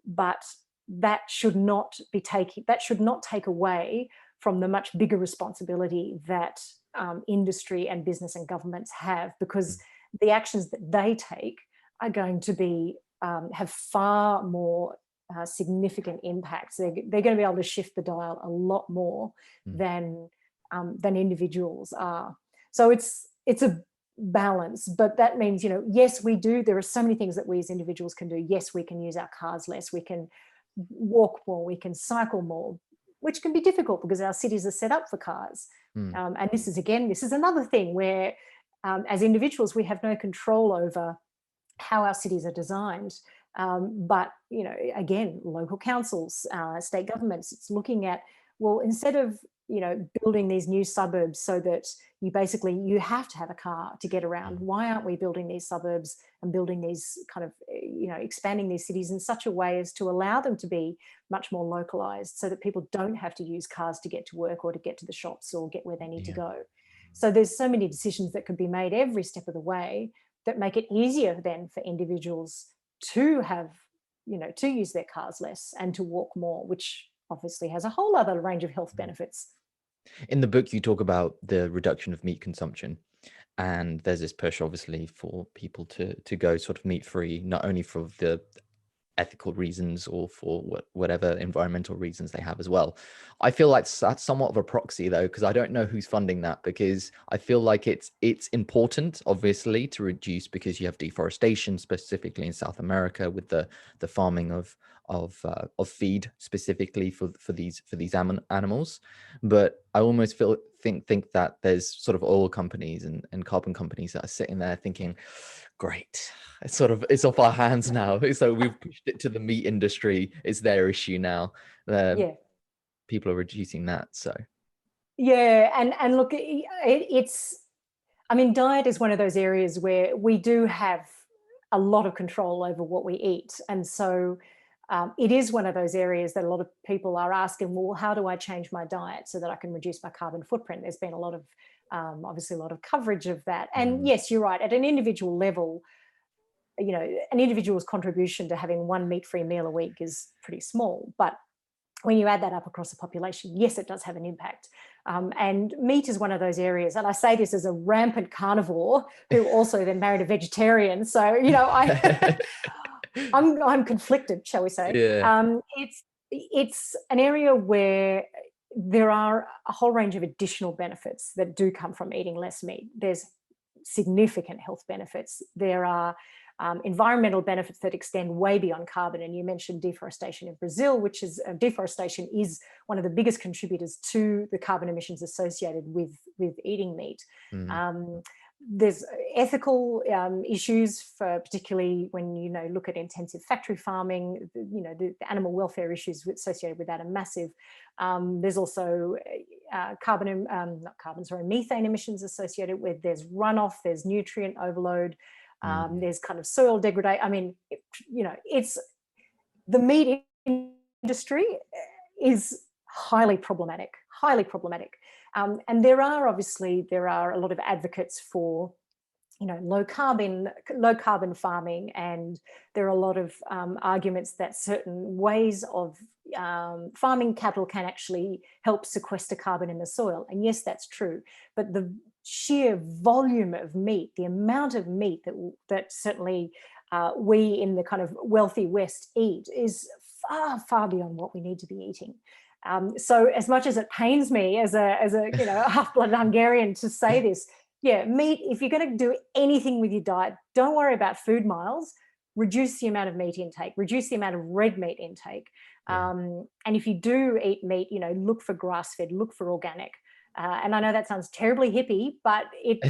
but that should not take away from the much bigger responsibility that industry and business and governments have, because the actions that they take are going to be have far more significant impacts. They're going to be able to shift the dial a lot more than than individuals are. So it's a balance, but that means, yes, there are so many things that we as individuals can do. Yes, we can use our cars less, we can walk more, we can cycle more, which can be difficult because our cities are set up for cars. And this is another thing where as individuals, we have no control over how our cities are designed. But, again, local councils, state governments, it's looking at, well, instead of, building these new suburbs so that you have to have a car to get around, why aren't we building these suburbs and building these kind of, expanding these cities in such a way as to allow them to be much more localized so that people don't have to use cars to get to work or to get to the shops or get where they need to go. So there's so many decisions that could be made every step of the way that make it easier then for individuals to have, to use their cars less and to walk more, which obviously has a whole other range of health benefits. In the book, you talk about the reduction of meat consumption, and there's this push, obviously, for people to go sort of meat free, not only for the ethical reasons or for whatever environmental reasons they have as well. I feel like that's somewhat of a proxy though, because I don't know who's funding that, because I feel like it's important, obviously, to reduce, because you have deforestation, specifically in South America, with the farming of feed specifically for these animals. But I almost think that there's sort of oil companies and carbon companies that are sitting there thinking, great, it's off our hands now. So we've pushed it to the meat industry. It's their issue now. People are reducing that. So and look, diet is one of those areas where we do have a lot of control over what we eat, and so it is one of those areas that a lot of people are asking, well, how do I change my diet so that I can reduce my carbon footprint? There's been a lot of obviously a lot of coverage of that, and yes, you're right, at an individual level, an individual's contribution to having one meat-free meal a week is pretty small. But when you add that up across the population, yes, it does have an impact. And meat is one of those areas. And I say this as a rampant carnivore who also then married a vegetarian. So, I'm conflicted, shall we say. Yeah. It's an area where there are a whole range of additional benefits that do come from eating less meat. There's significant health benefits. There are environmental benefits that extend way beyond carbon. And you mentioned deforestation in Brazil, which is deforestation is one of the biggest contributors to the carbon emissions associated with eating meat. There's ethical issues, for particularly when look at intensive factory farming. The animal welfare issues associated with that are massive. There's also methane emissions associated with. There's runoff. There's nutrient overload. There's kind of soil degradation. It's the meat industry is highly problematic. And there are a lot of advocates for, low carbon farming, and there are a lot of arguments that certain ways of farming cattle can actually help sequester carbon in the soil. And yes, that's true. But the sheer volume of meat, the amount of meat that certainly we in the kind of wealthy West eat is far, far beyond what we need to be eating. So as much as it pains me as a half-blooded Hungarian to say this, meat, if you're going to do anything with your diet, don't worry about food miles. Reduce the amount of meat intake, reduce the amount of red meat intake. And if you do eat meat, look for grass-fed, look for organic. And I know that sounds terribly hippie, but it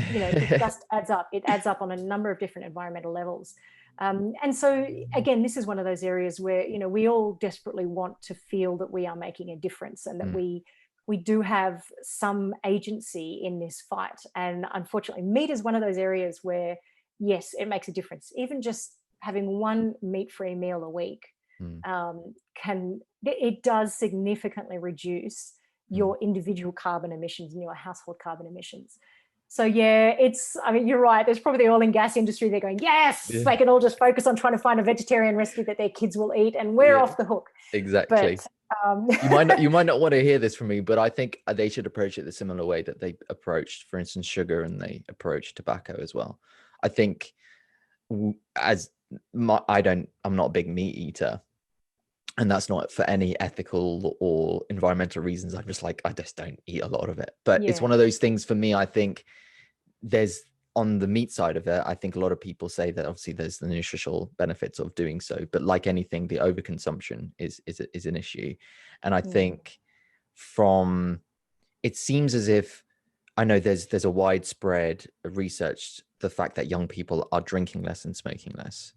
just adds up. It adds up on a number of different environmental levels. And so, again, this is one of those areas where, we all desperately want to feel that we are making a difference and that we do have some agency in this fight. And unfortunately, meat is one of those areas where, yes, it makes a difference. Even just having one meat-free meal a week it does significantly reduce your individual carbon emissions and your household carbon emissions. So you're right. There's probably the oil and gas industry. They're going, yes, they can all just focus on trying to find a vegetarian recipe that their kids will eat, and we're off the hook. Exactly. But, you might not want to hear this from me, but I think they should approach it the similar way that they approached, for instance, sugar, and they approached tobacco as well. I think I'm not a big meat eater, And that's not for any ethical or environmental reasons. I just don't eat a lot of it. But it's one Yeah. of those things for me. I think there's, on the meat side of it, I think a lot of people say that obviously there's the nutritional benefits of doing so, but like anything, the overconsumption is an issue. And I Mm. think from, it seems as if, I know there's a widespread research, the fact that young people are drinking less and smoking less.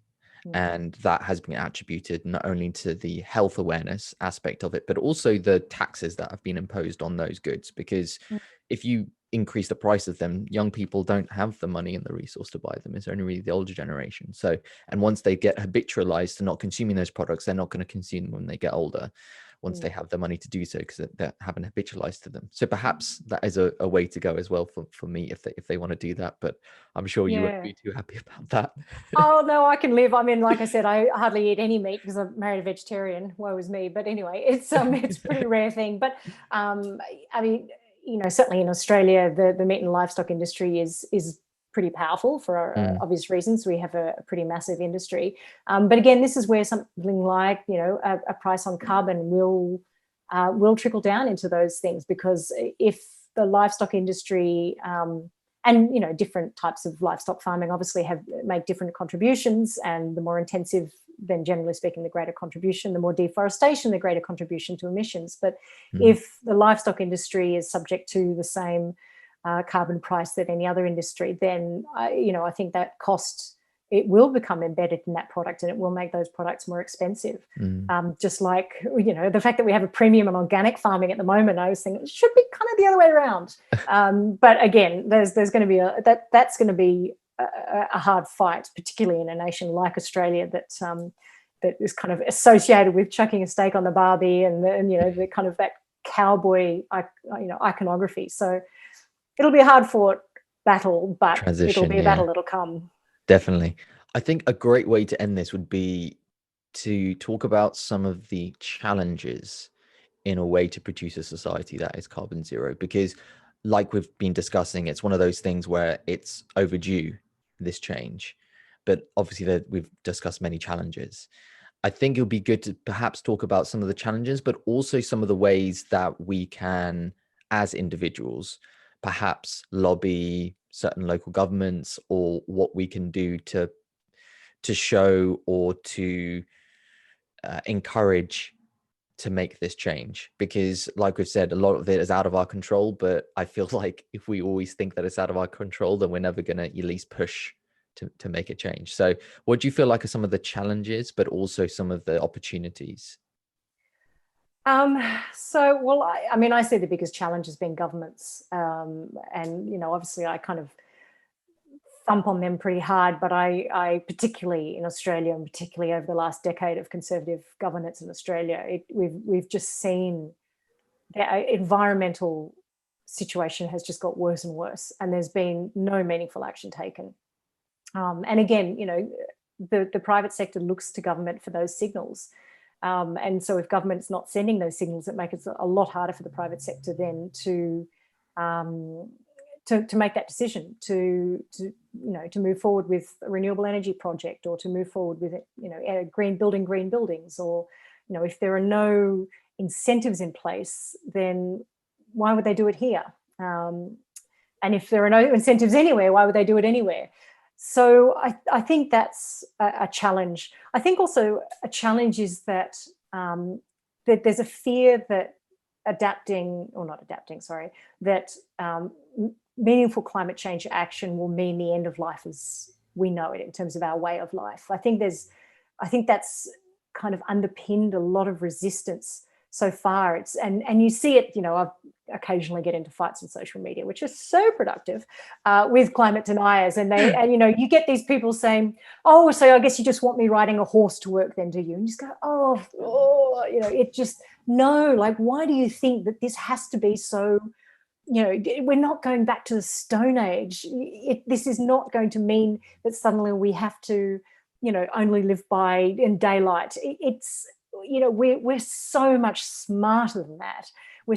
Mm. And that has been attributed not only to the health awareness aspect of it, but also the taxes that have been imposed on those goods. Because Mm. if you increase the price of them, young people don't have the money and the resource to buy them. It's only really the older generation. So, and once they get habitualized to not consuming those products, they're not going to consume them when they get older, once they Mm. have the money to do so, because they haven't habitualized to them. So perhaps that is a way to go as well for me, if they want to do that. But I'm sure you won't Yeah. be too happy about that. Oh no, I can live. I mean, like I said, I hardly eat any meat because I'm married a vegetarian. Woe is me. But anyway, it's a pretty rare thing. But I mean, certainly in Australia, the meat and livestock industry is pretty powerful for Mm, obvious reasons. We have a pretty massive industry. But again, this is where something like a price on carbon will trickle down into those things, because if the livestock industry and different types of livestock farming obviously make different contributions, and the more intensive, then generally speaking, the greater contribution. The more deforestation, the greater contribution to emissions. But mm, if the livestock industry is subject to the same carbon price that any other industry, then I think that cost, it will become embedded in that product, and it will make those products more expensive. mm. Just like the fact that we have a premium on organic farming at the moment, I was thinking it should be kind of the other way around. But again, there's going to be that's going to be a hard fight, particularly in a nation like Australia that is kind of associated with chucking a steak on the barbie and the kind of that cowboy iconography. So it'll be a hard fought battle, but it'll Transition, be a yeah, battle that'll come. definitely. I think a great way to end this would be to talk about some of the challenges in a way to produce a society that is carbon zero, because like we've been discussing, it's one of those things where it's overdue, this change, but obviously that we've discussed many challenges. I think it would be good to perhaps talk about some of the challenges, but also some of the ways that we can, as individuals, perhaps lobby certain local governments, or what we can do to show or to encourage to make this change. Because like we've said, a lot of it is out of our control, but I feel like if we always think that it's out of our control, then we're never going to at least push to make a change. So what do you feel like are some of the challenges, but also some of the opportunities? Well, I mean, I see the biggest challenge has been governments, and obviously, I kind of thump on them pretty hard. But I particularly in Australia, and particularly over the last decade of Conservative governance in Australia, we've just seen the environmental situation has just got worse and worse, and there's been no meaningful action taken. And again, the private sector looks to government for those signals. And so if government's not sending those signals, it makes it a lot harder for the private sector then um, to make that decision to move forward with a renewable energy project, or to move forward with green buildings, or if there are no incentives in place, then why would they do it here? And if there are no incentives anywhere, why would they do it anywhere? So I think that's a challenge. I think also a challenge is that that there's a fear that that meaningful climate change action will mean the end of life as we know it in terms of our way of life. I think that's kind of underpinned a lot of resistance so far. And you see it, I occasionally get into fights on social media, which is so productive, with climate deniers. And you get these people saying, oh, so I guess you just want me riding a horse to work then, do you? And you just go, it just, no, like, why do you think that this has to be so, we're not going back to the Stone Age. This is not going to mean that suddenly we have to, only live by in daylight. It's, we're so much smarter than that. We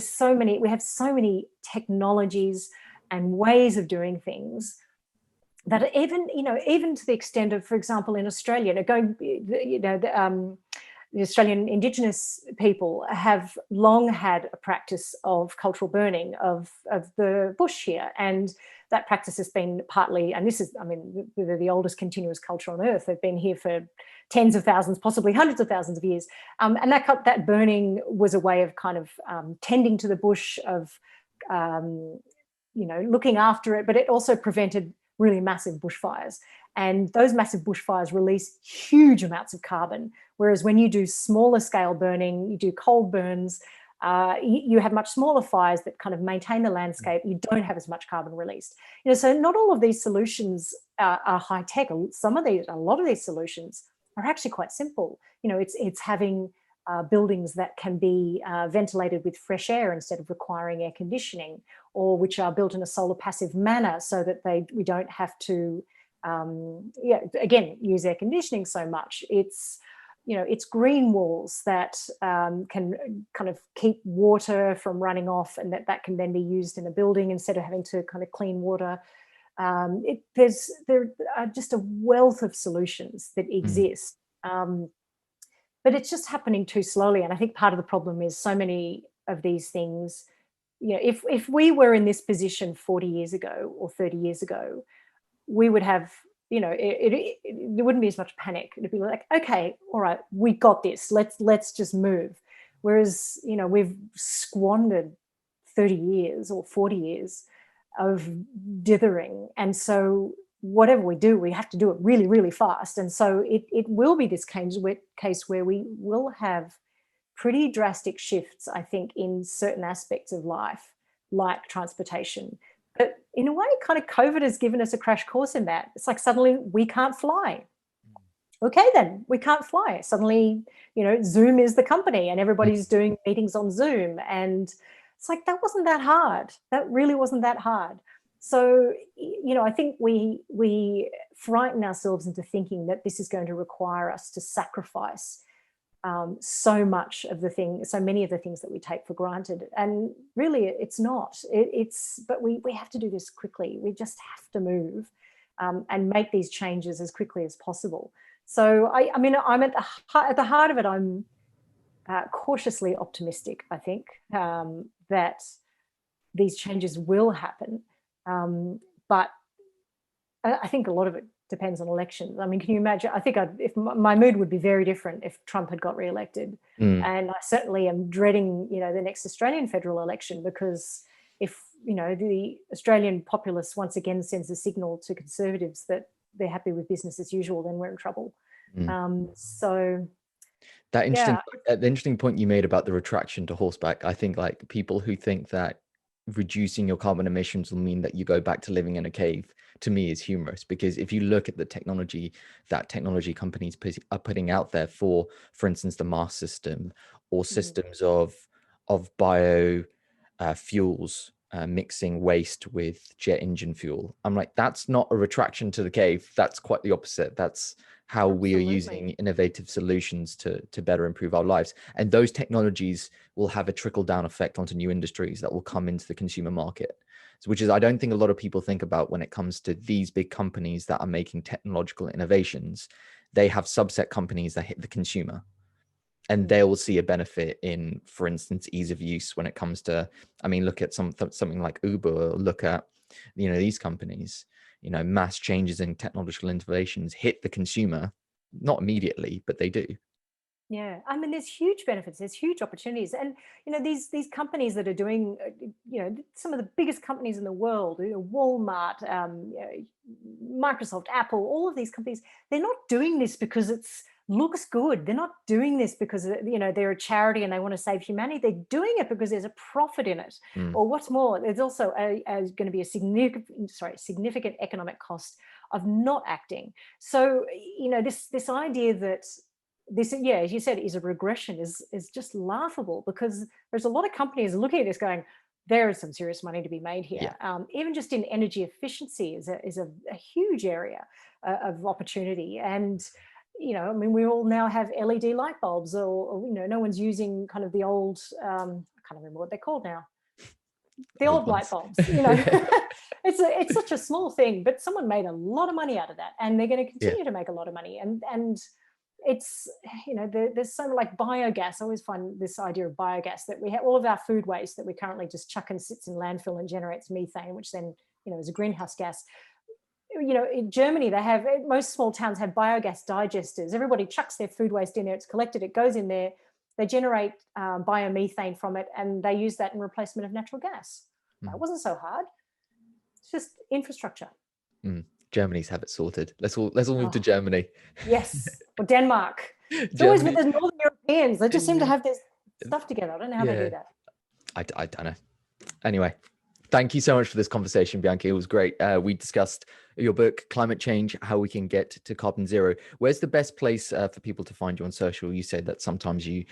have so many technologies and ways of doing things that even to the extent of, for example, in Australia, the Australian Indigenous people have long had a practice of cultural burning of the bush here. And that practice has been partly, and this is, I mean, they're the oldest continuous culture on earth. They've been here for tens of thousands, possibly hundreds of thousands of years. And that burning was a way of kind of tending to the bush, of, looking after it, but it also prevented really massive bushfires. And those massive bushfires release huge amounts of carbon. Whereas when you do smaller scale burning, you do cold burns, you have much smaller fires that kind of maintain the landscape. You don't have as much carbon released. So not all of these solutions are high tech. A lot of these solutions are actually quite simple. It's having buildings that can be ventilated with fresh air instead of requiring air conditioning, or which are built in a solar passive manner so that we don't have to again, use air conditioning so much. It's green walls that can kind of keep water from running off, and that can then be used in a building instead of having to kind of clean water. There are just a wealth of solutions that exist, but it's just happening too slowly. And I think part of the problem is so many of these things. If we were in this position 40 years ago or 30 years ago, we would have, there wouldn't be as much panic. It'd be like, okay, all right, we got this. Let's just move. Whereas, we've squandered 30 years or 40 years of dithering. And so whatever we do, we have to do it really, really fast. And so it will be this case where we will have pretty drastic shifts, I think, in certain aspects of life, like transportation. But in a way, kind of COVID has given us a crash course in that. It's like suddenly we can't fly. Okay, then we can't fly. Suddenly, Zoom is the company and everybody's doing meetings on Zoom. And it's like, that wasn't that hard. That really wasn't that hard. So, I think we frighten ourselves into thinking that this is going to require us to sacrifice so many of the things that we take for granted. And really, it's not. But we have to do this quickly. We just have to move and make these changes as quickly as possible. So, I mean, I'm at the heart of it, I'm cautiously optimistic, I think, that these changes will happen. But I think a lot of it depends on elections. I mean, can you imagine? I think if my mood would be very different if Trump had got re-elected. And I certainly am dreading, the next Australian federal election, because if, the Australian populace once again sends a signal to Conservatives that they're happy with business as usual, then we're in trouble. So that the interesting point you made about the retraction to horseback, I think, like, people who think that reducing your carbon emissions will mean that you go back to living in a cave, to me is humorous. Because if you look at the technology that technology companies are putting out there for instance, the Mars system, or systems of bio fuels, mixing waste with jet engine fuel, I'm like, that's not a retraction to the cave. That's quite the opposite. That's how we are using innovative solutions to better improve our lives. And those technologies will have a trickle-down effect onto new industries that will come into the consumer market. So, which is, I don't think a lot of people think about when it comes to these big companies that are making technological innovations. They have subset companies that hit the consumer, and they will see a benefit in, for instance, ease of use when it comes to, I mean, look at something like Uber, or look at, these companies. Mass changes in technological innovations hit the consumer, not immediately, but they do. Yeah, I mean, there's huge benefits, there's huge opportunities. And, these companies that are doing, some of the biggest companies in the world, Walmart, Microsoft, Apple, all of these companies, they're not doing this because it's looks good. They're not doing this because, they're a charity and they want to save humanity. They're doing it because there's a profit in it. Or what's more, there's also going to be a significant economic cost of not acting. So, this idea that this, as you said, is a regression is just laughable, because there's a lot of companies looking at this going, there is some serious money to be made here. Even just in energy efficiency is a huge area of opportunity. And I mean, we all now have LED light bulbs, or no one's using kind of the old, I can't remember what they're called now. The old light bulbs, it's such a small thing, but someone made a lot of money out of that, and they're going to continue to make a lot of money. And it's, there's some like biogas. I always find this idea of biogas, that we have all of our food waste that we currently just chuck and sits in landfill and generates methane, which then, is a greenhouse gas. In Germany, most small towns have biogas digesters. Everybody chucks their food waste in there. It's collected. It goes in there. They generate biomethane from it, and they use that in replacement of natural gas. It wasn't so hard. It's just infrastructure. Germany's have it sorted. Let's all move to Germany. Yes, or Denmark. It's always with the Northern Europeans. They just seem to have this stuff together. I don't know how they do that. I don't know. Anyway, thank you so much for this conversation, Bianca. It was great. We discussed your book, Climate Change, How We Can Get to Carbon Zero. Where's the best place for people to find you on social? You said that sometimes you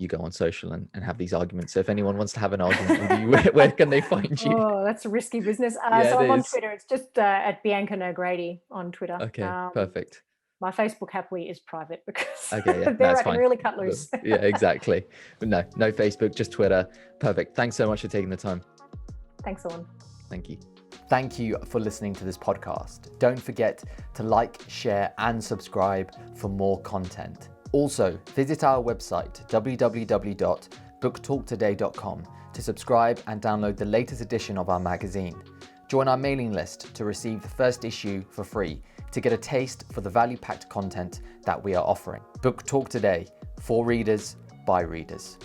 go on social and have these arguments. So if anyone wants to have an argument with you, where can they find you? Oh, that's a risky business. So I'm on Twitter. It's just at Bianca Nogrady on Twitter. Okay, perfect. My Facebook happily is private because there I can really cut loose. Yeah, exactly. But no Facebook, just Twitter. Perfect. Thanks so much for taking the time. Thanks, Owen. Thank you. Thank you for listening to this podcast. Don't forget to like, share, and subscribe for more content. Also, visit our website, www.booktalktoday.com, to subscribe and download the latest edition of our magazine. Join our mailing list to receive the first issue for free, to get a taste for the value-packed content that we are offering. Book Talk Today, for readers, by readers.